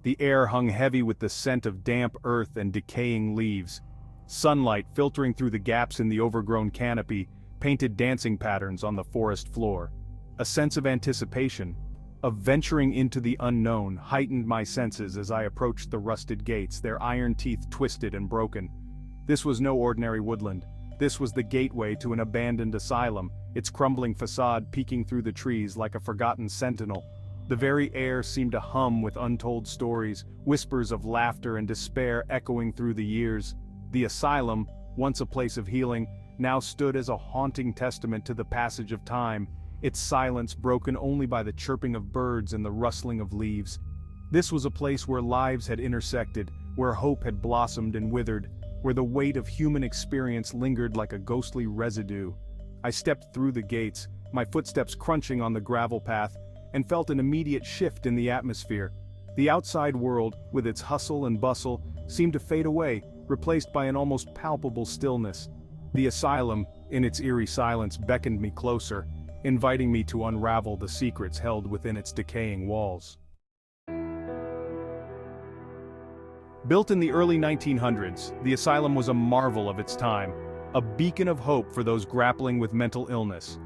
The air hung heavy with the scent of damp earth and decaying leaves. Sunlight filtering through the gaps in the overgrown canopy painted dancing patterns on the forest floor. A sense of anticipation, of venturing into the unknown, heightened my senses as I approached the rusted gates, their iron teeth twisted and broken. This was no ordinary woodland. This was the gateway to an abandoned asylum, its crumbling facade peeking through the trees like a forgotten sentinel. The very air seemed to hum with untold stories, whispers of laughter and despair echoing through the years. The asylum, once a place of healing, now stood as a haunting testament to the passage of time, its silence broken only by the chirping of birds and the rustling of leaves. This was a place where lives had intersected, where hope had blossomed and withered, where the weight of human experience lingered like a ghostly residue. I stepped through the gates, my footsteps crunching on the gravel path, and felt an immediate shift in the atmosphere. The outside world, with its hustle and bustle, seemed to fade away, replaced by an almost palpable stillness. The asylum, in its eerie silence, beckoned me closer, inviting me to unravel the secrets held within its decaying walls. Built in the early 1900s, the asylum was a marvel of its time, a beacon of hope for those grappling with mental illness.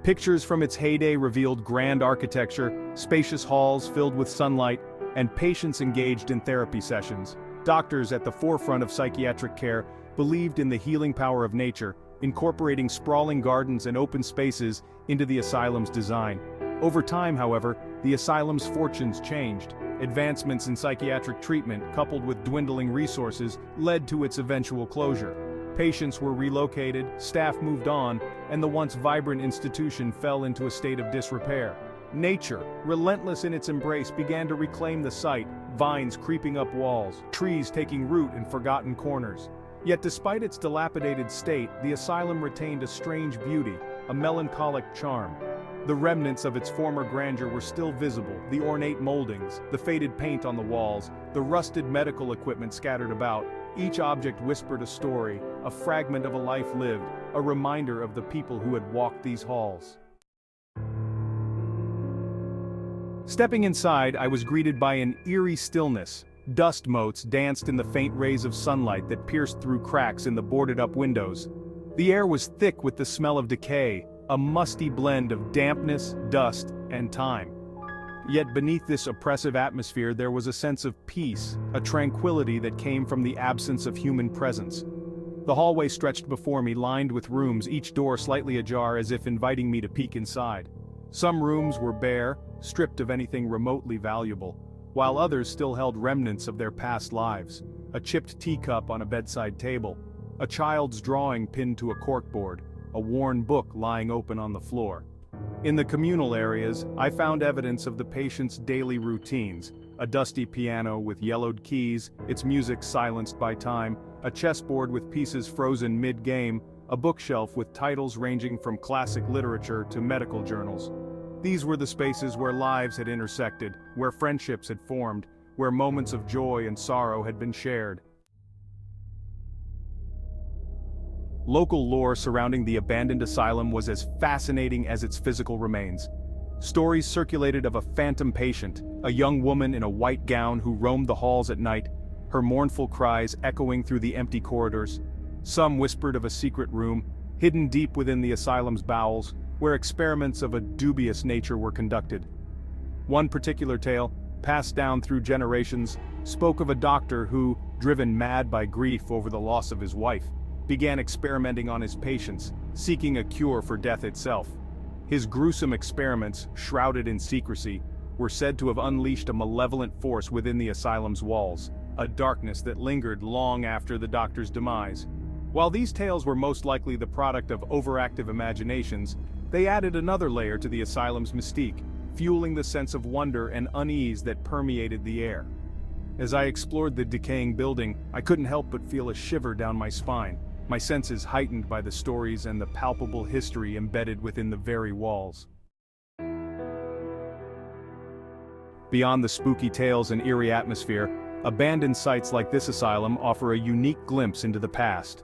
Pictures from its heyday revealed grand architecture, spacious halls filled with sunlight, and patients engaged in therapy sessions. Doctors at the forefront of psychiatric care believed in the healing power of nature, incorporating sprawling gardens and open spaces into the asylum's design. Over time, however, the asylum's fortunes changed. Advancements in psychiatric treatment, coupled with dwindling resources, led to its eventual closure. Patients were relocated, staff moved on, and the once vibrant institution fell into a state of disrepair. Nature, relentless in its embrace, began to reclaim the site, vines creeping up walls, trees taking root in forgotten corners. Yet despite its dilapidated state, the asylum retained a strange beauty, a melancholic charm. The remnants of its former grandeur were still visible, the ornate moldings, the faded paint on the walls, the rusted medical equipment scattered about. Each object whispered a story, a fragment of a life lived, a reminder of the people who had walked these halls. Stepping inside, I was greeted by an eerie stillness. Dust motes danced in the faint rays of sunlight that pierced through cracks in the boarded-up windows. The air was thick with the smell of decay, a musty blend of dampness, dust, and time. Yet beneath this oppressive atmosphere there was a sense of peace, a tranquility that came from the absence of human presence. The hallway stretched before me, lined with rooms, each door slightly ajar as if inviting me to peek inside. Some rooms were bare, stripped of anything remotely valuable, while others still held remnants of their past lives. A chipped teacup on a bedside table, a child's drawing pinned to a corkboard, a worn book lying open on the floor. In the communal areas, I found evidence of the patient's daily routines: a dusty piano with yellowed keys, its music silenced by time, a chessboard with pieces frozen mid-game, a bookshelf with titles ranging from classic literature to medical journals. These were the spaces where lives had intersected, where friendships had formed, where moments of joy and sorrow had been shared. Local lore surrounding the abandoned asylum was as fascinating as its physical remains. Stories circulated of a phantom patient, a young woman in a white gown who roamed the halls at night, her mournful cries echoing through the empty corridors. Some whispered of a secret room, hidden deep within the asylum's bowels, where experiments of a dubious nature were conducted. One particular tale, passed down through generations, spoke of a doctor who, driven mad by grief over the loss of his wife, began experimenting on his patients, seeking a cure for death itself. His gruesome experiments, shrouded in secrecy, were said to have unleashed a malevolent force within the asylum's walls, a darkness that lingered long after the doctor's demise. While these tales were most likely the product of overactive imaginations, they added another layer to the asylum's mystique, fueling the sense of wonder and unease that permeated the air. As I explored the decaying building, I couldn't help but feel a shiver down my spine, my senses heightened by the stories and the palpable history embedded within the very walls. Beyond the spooky tales and eerie atmosphere, abandoned sites like this asylum offer a unique glimpse into the past.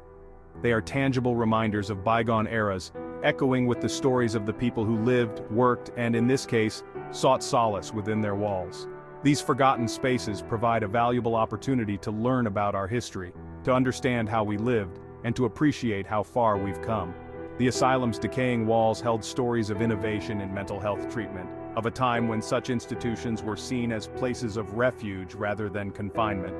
They are tangible reminders of bygone eras, echoing with the stories of the people who lived, worked, and in this case, sought solace within their walls. These forgotten spaces provide a valuable opportunity to learn about our history, to understand how we lived, and to appreciate how far we've come. The asylum's decaying walls held stories of innovation in mental health treatment, of a time when such institutions were seen as places of refuge rather than confinement.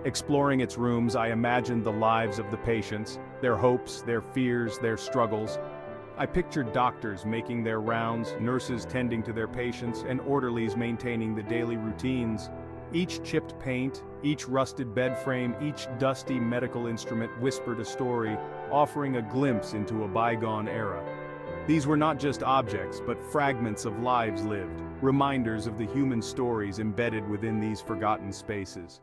Exploring its rooms, I imagined the lives of the patients, their hopes, their fears, their struggles. I pictured doctors making their rounds, nurses tending to their patients, and orderlies maintaining the daily routines. Each chipped paint, each rusted bed frame, each dusty medical instrument whispered a story, offering a glimpse into a bygone era. These were not just objects, but fragments of lives lived, reminders of the human stories embedded within these forgotten spaces.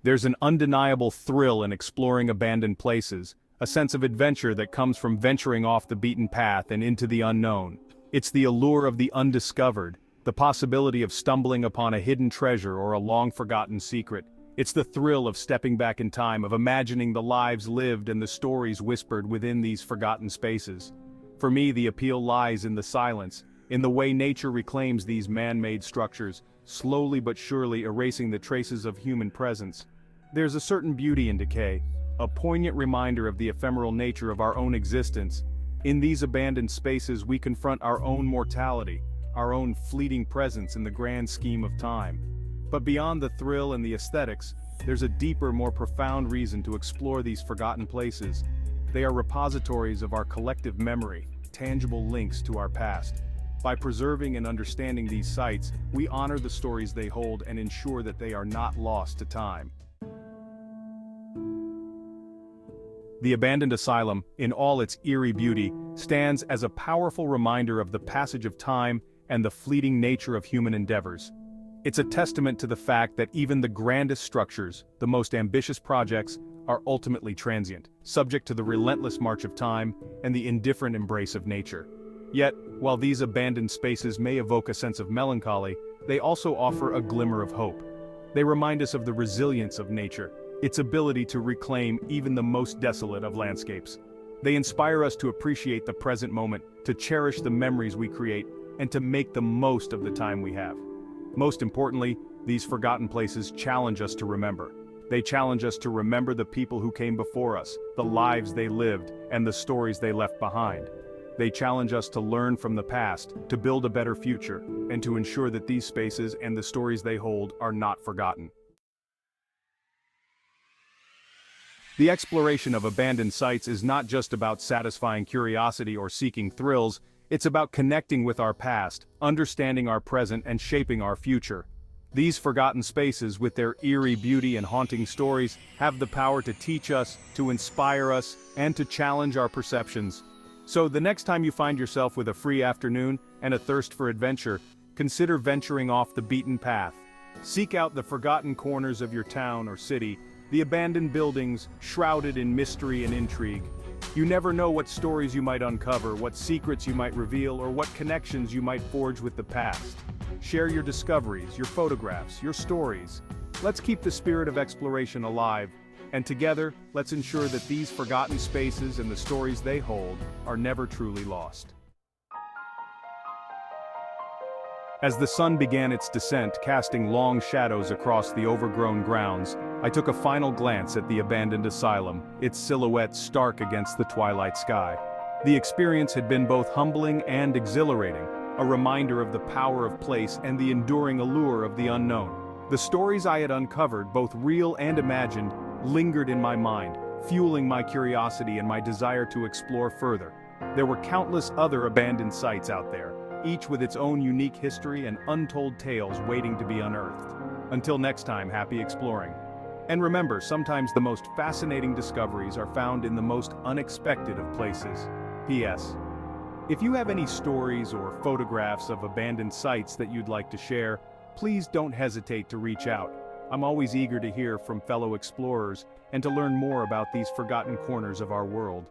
There's an undeniable thrill in exploring abandoned places, a sense of adventure that comes from venturing off the beaten path and into the unknown. It's the allure of the undiscovered, the possibility of stumbling upon a hidden treasure or a long-forgotten secret. It's the thrill of stepping back in time, of imagining the lives lived and the stories whispered within these forgotten spaces. For me, the appeal lies in the silence, in the way nature reclaims these man-made structures, slowly but surely erasing the traces of human presence. There's a certain beauty in decay, a poignant reminder of the ephemeral nature of our own existence. In these abandoned spaces we confront our own mortality, our own fleeting presence in the grand scheme of time. But beyond the thrill and the aesthetics, there's a deeper, more profound reason to explore these forgotten places. They are repositories of our collective memory, tangible links to our past. By preserving and understanding these sites, we honor the stories they hold and ensure that they are not lost to time. The abandoned asylum, in all its eerie beauty, stands as a powerful reminder of the passage of time and the fleeting nature of human endeavors. It's a testament to the fact that even the grandest structures, the most ambitious projects, are ultimately transient, subject to the relentless march of time and the indifferent embrace of nature. Yet, while these abandoned spaces may evoke a sense of melancholy, they also offer a glimmer of hope. They remind us of the resilience of nature, its ability to reclaim even the most desolate of landscapes. They inspire us to appreciate the present moment, to cherish the memories we create, and to make the most of the time we have. Most importantly, these forgotten places challenge us to remember. They challenge us to remember the people who came before us, the lives they lived, and the stories they left behind. They challenge us to learn from the past, to build a better future, and to ensure that these spaces and the stories they hold are not forgotten. The exploration of abandoned sites is not just about satisfying curiosity or seeking thrills, it's about connecting with our past, understanding our present, and shaping our future. These forgotten spaces, with their eerie beauty and haunting stories, have the power to teach us, to inspire us, and to challenge our perceptions. So the next time you find yourself with a free afternoon and a thirst for adventure, consider venturing off the beaten path. Seek out the forgotten corners of your town or city, the abandoned buildings, shrouded in mystery and intrigue. You never know what stories you might uncover, what secrets you might reveal, or what connections you might forge with the past. Share your discoveries, your photographs, your stories. Let's keep the spirit of exploration alive, and together, let's ensure that these forgotten spaces and the stories they hold are never truly lost. As the sun began its descent, casting long shadows across the overgrown grounds, I took a final glance at the abandoned asylum, its silhouette stark against the twilight sky. The experience had been both humbling and exhilarating, a reminder of the power of place and the enduring allure of the unknown. The stories I had uncovered, both real and imagined, lingered in my mind, fueling my curiosity and my desire to explore further. There were countless other abandoned sites out there, each with its own unique history and untold tales waiting to be unearthed. Until next time, happy exploring. And remember, sometimes the most fascinating discoveries are found in the most unexpected of places. P.S. If you have any stories or photographs of abandoned sites that you'd like to share, please don't hesitate to reach out. I'm always eager to hear from fellow explorers and to learn more about these forgotten corners of our world.